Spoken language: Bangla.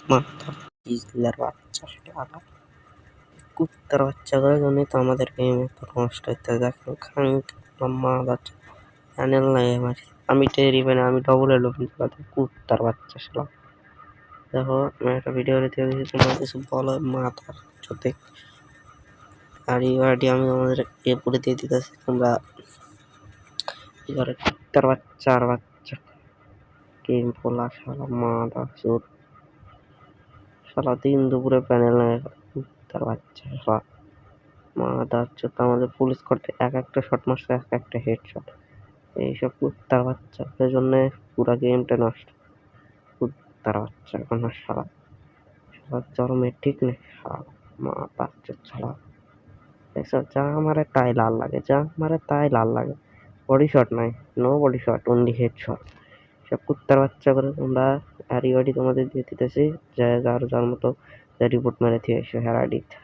মাথা ইজলার বাচ্চা শালা কুত্তার বাচ্চাগুলোর জন্যই তো আমাদের গেম এত নষ্ট হইতে দেখেন খান মা বাচ্চা চ্যানেল নাই আমার আমি টের ইভেনে আমি ডবল এলো কুত্তার বাচ্চা শালা দেখো আমি একটা ভিডিও রেখে দিয়েছি তোমরা কিছু বলো মাথার সাথে আর এই ওয়ার্ডটি আমি তোমাদের এ পড়ে দিয়ে দিতেছি তোমরা এবারে কুত্তার বাচ্চার বাচ্চা গেম পোলা শালা মাথা চোর শালা দিন দুপুরে প্যানেল নেয় কুত্তার বাচ্চা শালা মাথা চোর আমাদের পুলিশ করতে এক একটা শট মারছে এক একটা হেডশট এইসব কুত্তার বাচ্চাদের জন্য পুরা গেমটা নষ্ট কুত্তার বাচ্চা কোনো শালা শালা চরমে ঠিক নেই শালা মাথা চোর শালা এসব যা মারে তাই লাল লাগে যা মারে তাই লাল লাগে বডি শট নাই no body shot only head shot সব কুত্তার বাচ্চা করে তোমরা আর ইউআইডি তোমাদের দিয়ে দিতেছি যার মতো রিপোর্ট মেরে দিয়ে এসো হেরাডিত